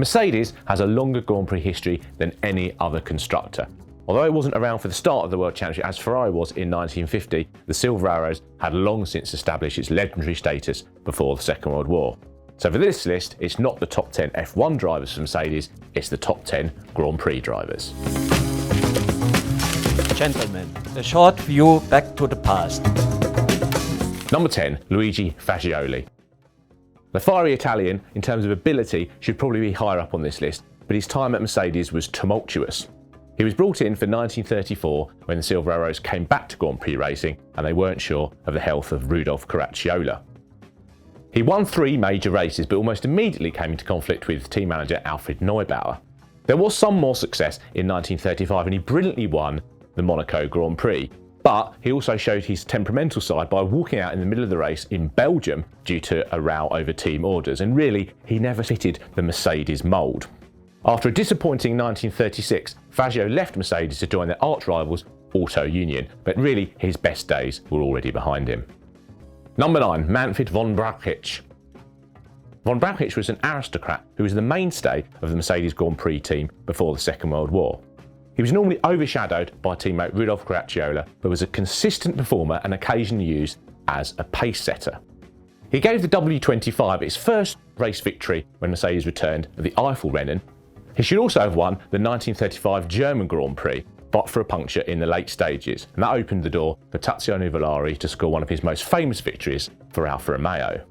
Mercedes has a longer Grand Prix history than any other constructor. Although it wasn't around for the start of the World Championship as Ferrari was in 1950, the Silver Arrows had long since established its legendary status before the Second World War. So for this list, it's not the top 10 F1 drivers for Mercedes, it's the top 10 Grand Prix drivers. Gentlemen, a short view back to the past. Number 10, Luigi Fasoli. The fiery Italian, in terms of ability, should probably be higher up on this list, but his time at Mercedes was tumultuous. He was brought in for 1934 when the Silver Arrows came back to Grand Prix racing and they weren't sure of the health of Rudolf Caracciola. He won 3 major races but almost immediately came into conflict with team manager Alfred Neubauer. There was some more success in 1935 and he brilliantly won the Monaco Grand Prix, but he also showed his temperamental side by walking out in the middle of the race in Belgium due to a row over team orders, and really he never fitted the Mercedes mould. After a disappointing 1936, Fangio left Mercedes to join their arch rivals Auto Union, but really his best days were already behind him. Number 9, Manfred Von Becker. Von Becker was an aristocrat who was the mainstay of the Mercedes Grand Prix team before the Second World War. He was normally overshadowed by teammate Rudolf Caracciola, but was a consistent performer and occasionally used as a pace setter. He gave the W25 its first race victory when Mercedes returned at the Eifelrennen. He should also have won the 1935 German Grand Prix, but for a puncture in the late stages, and that opened the door for Tiziano Villari to score one of his most famous victories for Alfa Romeo.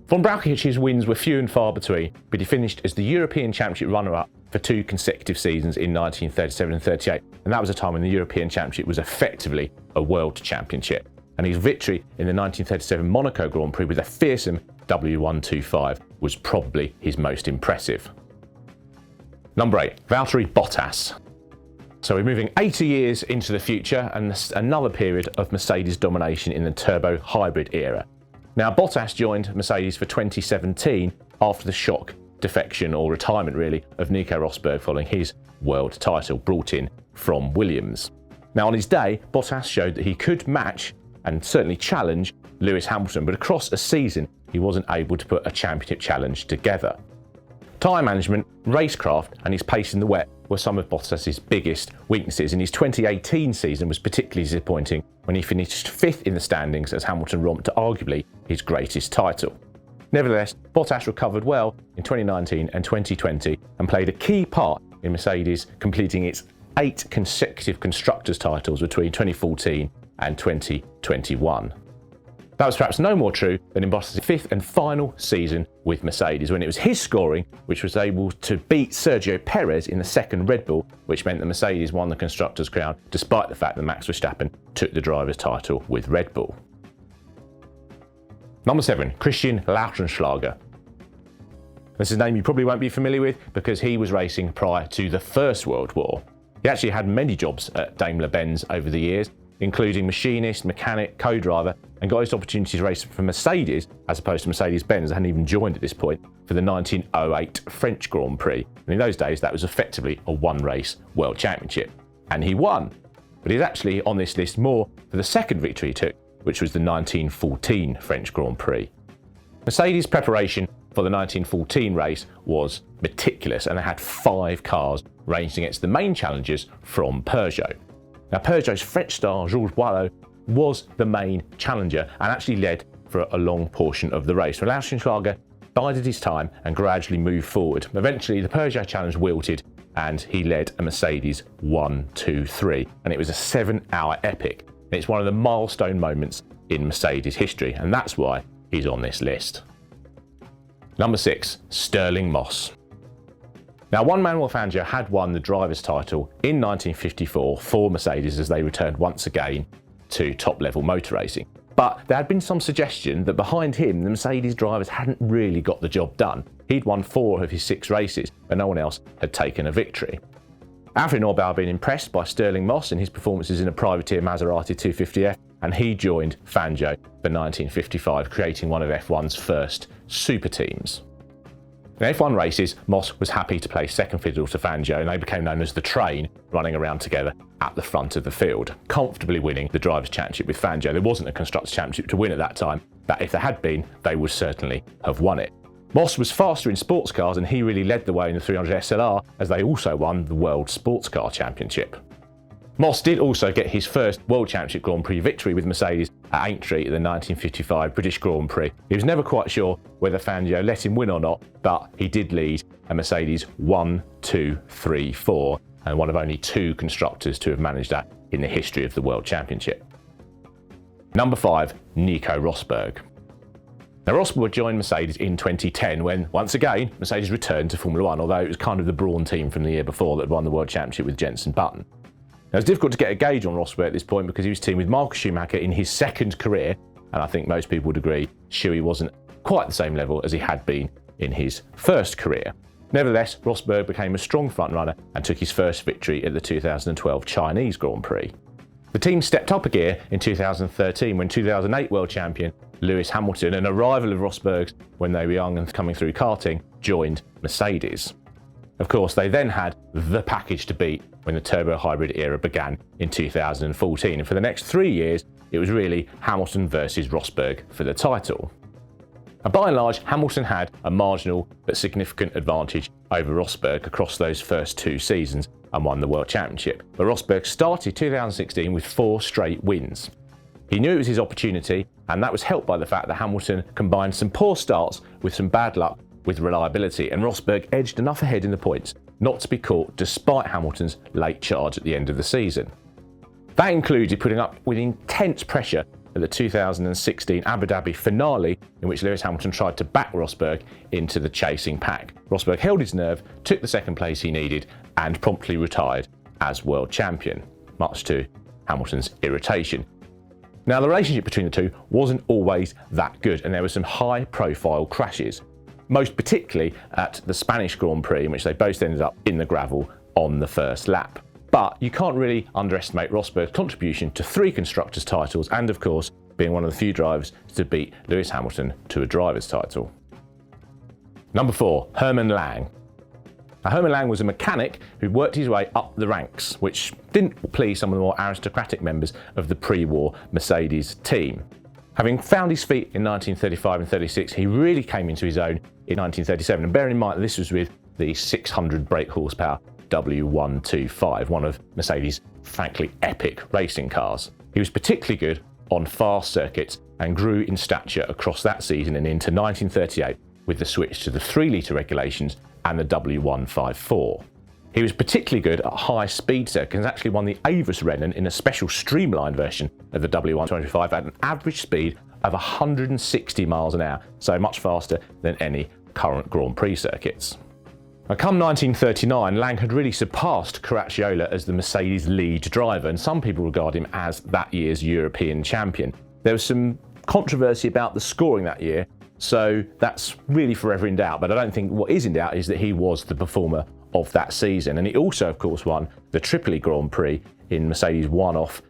Von Becker's wins were few and far between, but he finished as the European Championship runner-up for 2 consecutive seasons in 1937 and 38, and that was a time when the European Championship was effectively a World Championship. And his victory in the 1937 Monaco Grand Prix with a fearsome W125 was probably his most impressive. Number 8, Valtteri Bottas. So we're moving 80 years into the future and another period of Mercedes domination in the turbo hybrid era. Now Bottas joined Mercedes for 2017 after the shock defection or retirement really of Nico Rosberg following his world title brought in from Williams. Now on his day, Bottas showed that he could match and certainly challenge Lewis Hamilton, but across a season he wasn't able to put a championship challenge together. Tyre management, racecraft and his pace in the wet were some of Bottas's biggest weaknesses, and his 2018 season was particularly disappointing when he finished 5th in the standings as Hamilton romped to arguably his greatest title. Nevertheless, Bottas recovered well in 2019 and 2020 and played a key part in Mercedes completing its 8 consecutive constructors' titles between 2014 and 2021. That was perhaps no more true than in Bottas' 5th and final season with Mercedes, when it was his scoring which was able to beat Sergio Perez in the second Red Bull, which meant that Mercedes won the Constructors' crown despite the fact that Max Verstappen took the driver's title with Red Bull. Number 7, Christian Lautenschlager. This is a name you probably won't be familiar with because he was racing prior to the First World War. He actually had many jobs at Daimler-Benz over the years, including machinist, mechanic, co-driver, and got his opportunity to race for Mercedes as opposed to Mercedes-Benz. I hadn't even joined at this point for the 1908 French Grand Prix. And in those days, that was effectively a one-race World Championship. And he won. But he's actually on this list more for the second victory he took, which was the 1914 French Grand Prix. Mercedes' preparation for the 1914 race was meticulous, and they had 5 cars ranging against the main challengers from Peugeot. Now Peugeot's French star Georges Boileau was the main challenger and actually led for a long portion of the race. So Lautenschlager bided his time and gradually moved forward. Eventually the Peugeot challenge wilted and he led a Mercedes 1-2-3, and it was a 7-hour epic. It's one of the milestone moments in Mercedes history, and that's why he's on this list. Number 6, Stirling Moss. Now, Juan Manuel Fangio had won the driver's title in 1954 for Mercedes as they returned once again to top-level motor racing. But there had been some suggestion that behind him, the Mercedes drivers hadn't really got the job done. He'd won 4 of his 6 races, but no one else had taken a victory. Alfred Neubauer had been impressed by Stirling Moss and his performances in a privateer Maserati 250F, and he joined Fangio for 1955, creating one of F1's first super teams. In F1 races, Moss was happy to play second fiddle to Fangio, and they became known as the train, running around together at the front of the field, comfortably winning the Drivers' Championship with Fangio. There wasn't a Constructors' Championship to win at that time, but if there had been, they would certainly have won it. Moss was faster in sports cars and he really led the way in the 300 SLR as they also won the World Sports Car Championship. Moss did also get his first World Championship Grand Prix victory with Mercedes at Aintree at the 1955 British Grand Prix. He was never quite sure whether Fangio let him win or not, but he did lead a Mercedes 1, 2, 3, 4, and one of only 2 constructors to have managed that in the history of the World Championship. Number 5, Nico Rosberg. Now, Rosberg joined Mercedes in 2010 when, once again, Mercedes returned to Formula 1, although it was kind of the Brawn team from the year before that had won the World Championship with Jenson Button. Now, it's difficult to get a gauge on Rosberg at this point because he was teamed with Michael Schumacher in his second career, and I think most people would agree Schuey wasn't quite the same level as he had been in his first career. Nevertheless, Rosberg became a strong frontrunner and took his first victory at the 2012 Chinese Grand Prix. The team stepped up a gear in 2013 when 2008 world champion Lewis Hamilton, and a rival of Rosberg's when they were young and coming through karting, joined Mercedes. Of course, they then had the package to beat when the turbo hybrid era began in 2014, and for the next 3 years it was really Hamilton versus Rosberg for the title. And by and large, Hamilton had a marginal but significant advantage over Rosberg across those first 2 seasons and won the World Championship. But Rosberg started 2016 with 4 straight wins. He knew it was his opportunity, and that was helped by the fact that Hamilton combined some poor starts with some bad luck with reliability, and Rosberg edged enough ahead in the points not to be caught despite Hamilton's late charge at the end of the season. That included putting up with intense pressure at the 2016 Abu Dhabi finale, in which Lewis Hamilton tried to back Rosberg into the chasing pack. Rosberg held his nerve, took the second place he needed, and promptly retired as world champion, much to Hamilton's irritation. Now, the relationship between the two wasn't always that good, and there were some high-profile crashes, most particularly at the Spanish Grand Prix, in which they both ended up in the gravel on the first lap. But you can't really underestimate Rosberg's contribution to 3 constructors' titles and, of course, being one of the few drivers to beat Lewis Hamilton to a driver's title. Number 4, Hermann Lang. Now, Hermann Lang was a mechanic who worked his way up the ranks, which didn't please some of the more aristocratic members of the pre-war Mercedes team. Having found his feet in 1935 and 36, he really came into his own in 1937, and bearing in mind that this was with the 600 brake horsepower W125, one of Mercedes' frankly epic racing cars. He was particularly good on fast circuits and grew in stature across that season and into 1938 with the switch to the 3-litre regulations and the W154. He was particularly good at high-speed circuits and actually won the Avis Rennen in a special streamlined version of the W125 at an average speed of 160 miles an hour, so much faster than any current Grand Prix circuits. Now, come 1939, Lang had really surpassed Caracciola as the Mercedes lead driver, and some people regard him as that year's European champion. There was some controversy about the scoring that year, so that's really forever in doubt, but I don't think what is in doubt is that he was the performer of that season. And he also, of course, won the Tripoli Grand Prix in Mercedes one-off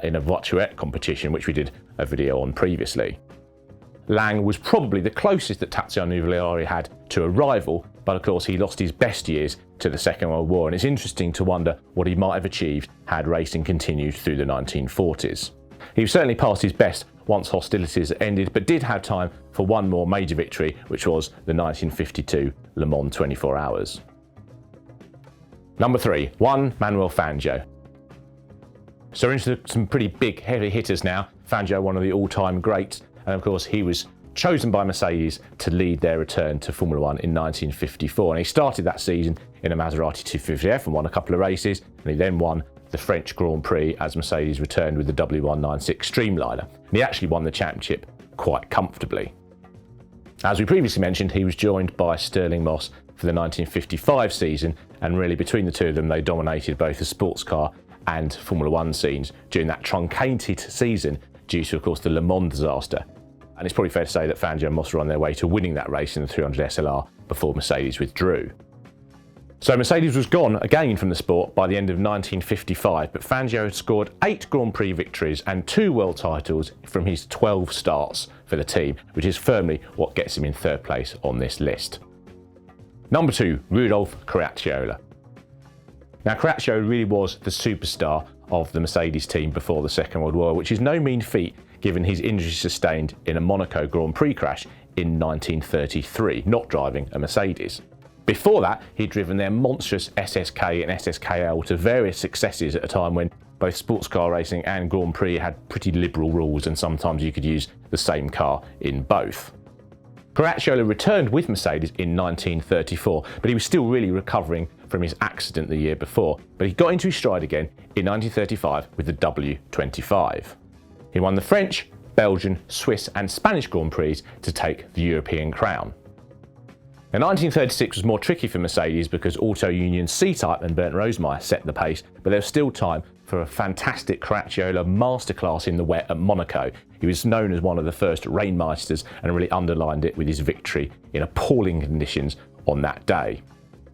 in a voiturette competition, which we did a video on previously. Lang was probably the closest that Tiziano Nuvolari had to a rival, but of course he lost his best years to the Second World War, and it's interesting to wonder what he might have achieved had racing continued through the 1940s. He certainly passed his best once hostilities ended, but did have time for one more major victory, which was the 1952 Le Mans 24 Hours. Number 3, Juan Manuel Fangio. So we're into some pretty big heavy hitters now. Fangio, one of the all-time greats, and of course he was chosen by Mercedes to lead their return to Formula 1 in 1954. And he started that season in a Maserati 250F and won a couple of races, and he then won the French Grand Prix as Mercedes returned with the W196 Streamliner. And he actually won the championship quite comfortably. As we previously mentioned, he was joined by Stirling Moss for the 1955 season, and really between the two of them they dominated both the sports car and Formula 1 scenes during that truncated season due to, of course, the Le Mans disaster. And it's probably fair to say that Fangio and Moss were on their way to winning that race in the 300 SLR before Mercedes withdrew. So Mercedes was gone again from the sport by the end of 1955, but Fangio had scored 8 Grand Prix victories and 2 world titles from his 12 starts for the team, which is firmly what gets him in 3rd place on this list. Number 2, Rudolf Caracciola. Now, Caracciola really was the superstar of the Mercedes team before the Second World War, which is no mean feat given his injury sustained in a Monaco Grand Prix crash in 1933, not driving a Mercedes. Before that, he'd driven their monstrous SSK and SSKL to various successes at a time when both sports car racing and Grand Prix had pretty liberal rules, and sometimes you could use the same car in both. Caracciolo returned with Mercedes in 1934, but he was still really recovering from his accident the year before. But he got into his stride again in 1935 with the W25. He won the French, Belgian, Swiss and Spanish Grand Prix to take the European crown. Now, 1936 was more tricky for Mercedes because Auto Union C-Type and Bernd Rosemeyer set the pace, but there was still time for a fantastic Caracciolo masterclass in the wet at Monaco. He was known as one of the first rainmeisters and really underlined it with his victory in appalling conditions on that day.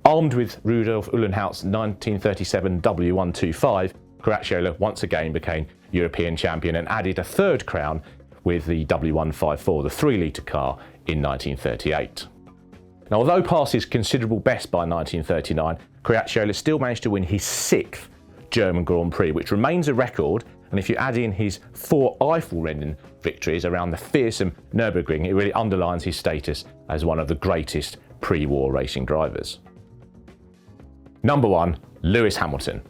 Armed with Rudolf Uhlenhaut's 1937 W125, Caracciolo once again became European champion and added a third crown with the W154, the 3-litre car, in 1938. Now, although past his considerable best by 1939, Caracciolo still managed to win his 6th German Grand Prix, which remains a record, and if you add in his 4 Eiffel-Rennen victories around the fearsome Nürburgring, it really underlines his status as one of the greatest pre-war racing drivers. Number 1, Lewis Hamilton.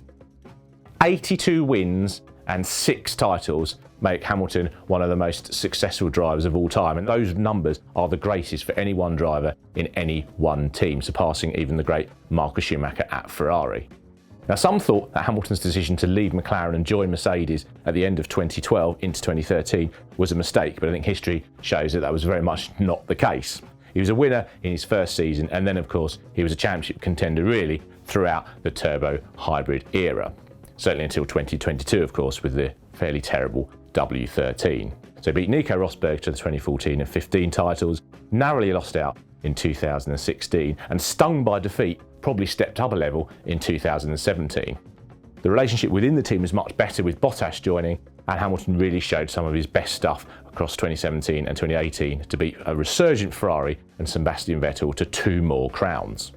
82 wins and 6 titles make Hamilton one of the most successful drivers of all time, and those numbers are the greatest for any one driver in any one team, surpassing even the great Michael Schumacher at Ferrari. Now, some thought that Hamilton's decision to leave McLaren and join Mercedes at the end of 2012 into 2013 was a mistake, but I think history shows that that was very much not the case. He was a winner in his first season, and then of course he was a championship contender really throughout the turbo hybrid era. Certainly until 2022, of course, with the fairly terrible W13. So he beat Nico Rosberg to the 2014 and 15 titles, narrowly lost out in 2016, and stung by defeat, probably stepped up a level in 2017. The relationship within the team was much better with Bottas joining, and Hamilton really showed some of his best stuff across 2017 and 2018 to beat a resurgent Ferrari and Sebastian Vettel to 2 more crowns.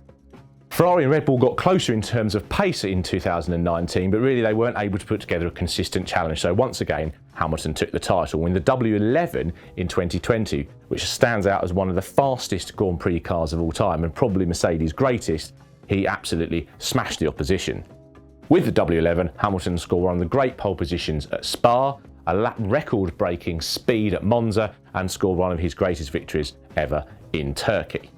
Ferrari and Red Bull got closer in terms of pace in 2019, but really they weren't able to put together a consistent challenge. So once again, Hamilton took the title, winning the W11 in 2020, which stands out as one of the fastest Grand Prix cars of all time and probably Mercedes' greatest. He absolutely smashed the opposition. With the W11, Hamilton scored one of the great pole positions at Spa, a lap record-breaking speed at Monza, and scored one of his greatest victories ever in Turkey.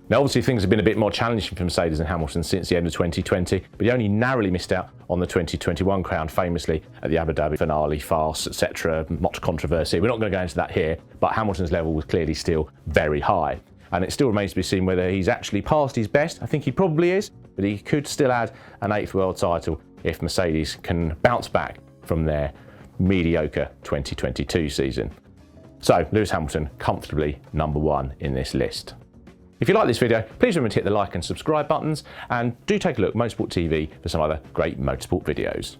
Now, obviously, things have been a bit more challenging for Mercedes and Hamilton since the end of 2020, but he only narrowly missed out on the 2021 crown, famously at the Abu Dhabi finale farce, etc. Much controversy. We're not going to go into that here, but Hamilton's level was clearly still very high. And it still remains to be seen whether he's actually passed his best. I think he probably is, but he could still add an 8th world title if Mercedes can bounce back from their mediocre 2022 season. So, Lewis Hamilton comfortably number 1 in this list. If you like this video, please remember to hit the like and subscribe buttons, and do take a look at Motorsport TV for some other great motorsport videos.